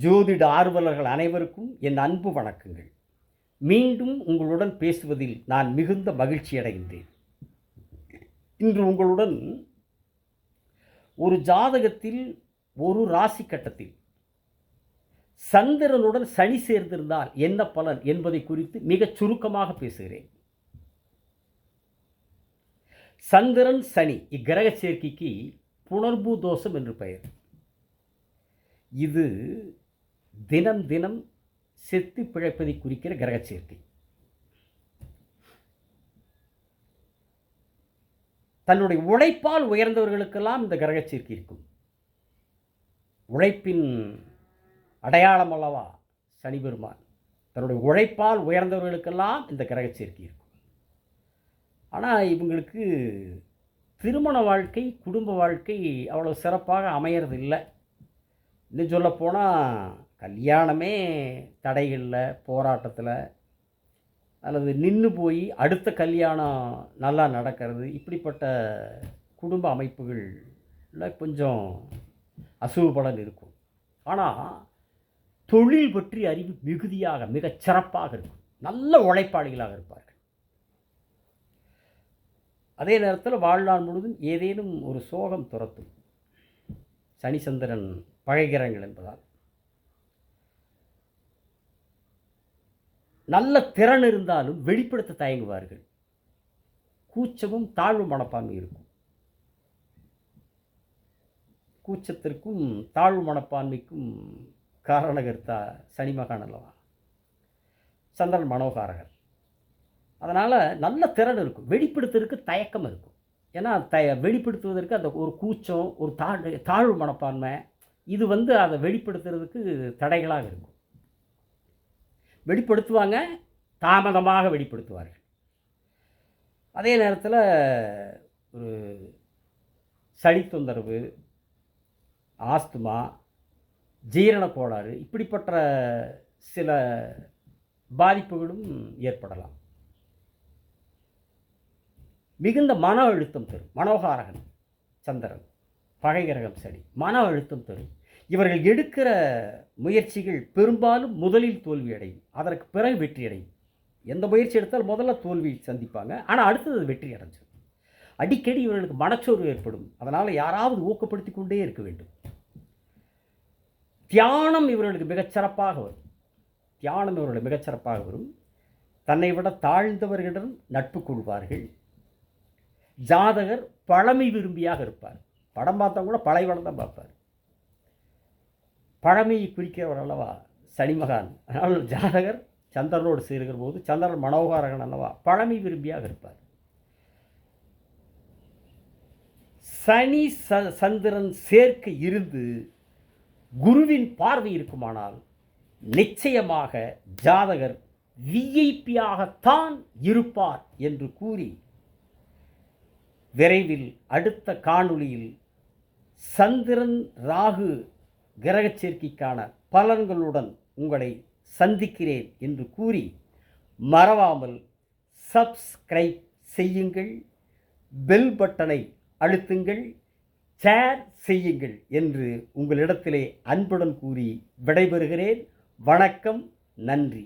ஜோதிட ஆர்வலர்கள் அனைவருக்கும் என் அன்பு வணக்கங்கள். மீண்டும் உங்களுடன் பேசுவதில் நான் மிகுந்த மகிழ்ச்சி அடைகின்றேன். இன்று உங்களுடன் ஒரு ஜாதகத்தில் ஒரு ராசி கட்டத்தில் சந்திரனுடன் சனி சேர்ந்திருந்தால் என்ன பலன் என்பதை குறித்து மிகச் சுருக்கமாக பேசுகிறேன். சந்திரன் சனி இக்கிரக சேர்க்கைக்கு புணர்பூ தோஷம் என்று பெயர். இது தினம் தினம் செத்து பிழைப்பதை குறிக்கிற கிரக சேர்க்கை. தன்னுடைய உழைப்பால் உயர்ந்தவர்களுக்கெல்லாம் இந்த கிரக சேர்க்கை இருக்கும். உழைப்பின் அடையாளம் அல்லவா சனி பெருமான். தன்னுடைய உழைப்பால் உயர்ந்தவர்களுக்கெல்லாம் இந்த கிரக சேர்க்கை இருக்கும். ஆனால் இவங்களுக்கு திருமண வாழ்க்கை, குடும்ப வாழ்க்கை அவ்வளோ சிறப்பாக அமையறது இல்லை. இன்னும் சொல்லப்போனால் கல்யாணமே தடைகளில், போராட்டத்தில், அல்லது நின்று போய் அடுத்த கல்யாணம் நல்லா நடக்கிறது, இப்படிப்பட்ட குடும்ப அமைப்புகளில் கொஞ்சம் அசுவ பலன் இருக்கும். ஆனால் தொழில் பற்றி அறிவு மிகுதியாக மிகச் சிறப்பாக இருக்கும். நல்ல உழைப்பாளிகளாக இருப்பார்கள். அதே நேரத்தில் வாழ்நாள் முழுவதும் ஏதேனும் ஒரு சோகம் துரத்தும். சனி சந்திரன் பகைகிரகங்கள் என்பதால் நல்ல திறன் இருந்தாலும் வெளிப்படுத்த தயங்குவார்கள். கூச்சமும் தாழ்வு மனப்பான்மை இருக்கும். கூச்சத்திற்கும் தாழ்வு மனப்பான்மைக்கும் காரணகர்த்தா சனி மகான் அல்லவா. சந்திரன் மனோகாரகர். அதனால் நல்ல திறன் இருக்கும், வெளிப்படுத்துவதற்கு தயக்கம் இருக்கும். ஏன்னா வெளிப்படுத்துவதற்கு அந்த ஒரு கூச்சம், ஒரு தாழ்வு மனப்பான்மை, இது அதை வெளிப்படுத்துறதுக்கு தடைகளாக இருக்கும். வெளிப்படுத்துவாங்க, தாமதமாக வெளிப்படுத்துவார்கள். அதே நேரத்தில் ஒரு சளி தொந்தரவு, ஆஸ்துமா, ஜீரண கோளாறு, இப்படிப்பட்ட சில பாதிப்புகளும் ஏற்படலாம். மிகுந்த மன அழுத்தம் தரும். மனோகாரகன் சந்திரன், பகைகிரகம் சனி, மன அழுத்தம் தரும். இவர்கள் எடுக்கிற முயற்சிகள் பெரும்பாலும் முதலில் தோல்வி அடையும், அதற்கு பிறகு வெற்றி அடையும். எந்த முயற்சி எடுத்தாலும் முதல்ல தோல்வி சந்திப்பாங்க, ஆனால் அடுத்தது வெற்றி அடைஞ்சிடும். அடிக்கடி இவர்களுக்கு மனச்சோர்வு ஏற்படும். அதனால் யாராவது ஊக்கப்படுத்தி கொண்டே இருக்க வேண்டும். தியானம் இவர்களுக்கு மிகச்சிறப்பாக வரும். தியானம் இவர்களுக்கு மிகச்சிறப்பாக வரும். தன்னை விட தாழ்ந்தவர்களிடம் நட்பு கொள்வார்கள். ஜாதகர் பழமை விரும்பியாக இருப்பார். படம் பார்த்தா கூட பழைய படம் தான் பார்ப்பார். பழமையை குறிக்கிறவர் அல்லவா சனி மகான். அதனால் ஜாதகர் சந்திரனோடு சேருகிற போது சந்திரன் மனோகாரகன் அல்லவா, பழமை விரும்பியாக இருப்பார். சனி சந்திரன் சேர்க்கை இருந்து குருவின் பார்வை இருக்குமானால் நிச்சயமாக ஜாதகர் விஐபியாகத்தான் இருப்பார் என்று கூறி விரைவில் அடுத்த காணொளியில் சந்திரன் ராகு கிரக சேர்க்கைக்கான பலன்களுடன் உங்களை சந்திக்கிறேன் என்று கூறி மறவாமல் சப்ஸ்கிரைப் செய்யுங்கள், பெல் பட்டனை அழுத்துங்கள், ஷேர் செய்யுங்கள் என்று உங்களிடத்திலே அன்புடன் கூறி விடைபெறுகிறேன். வணக்கம், நன்றி.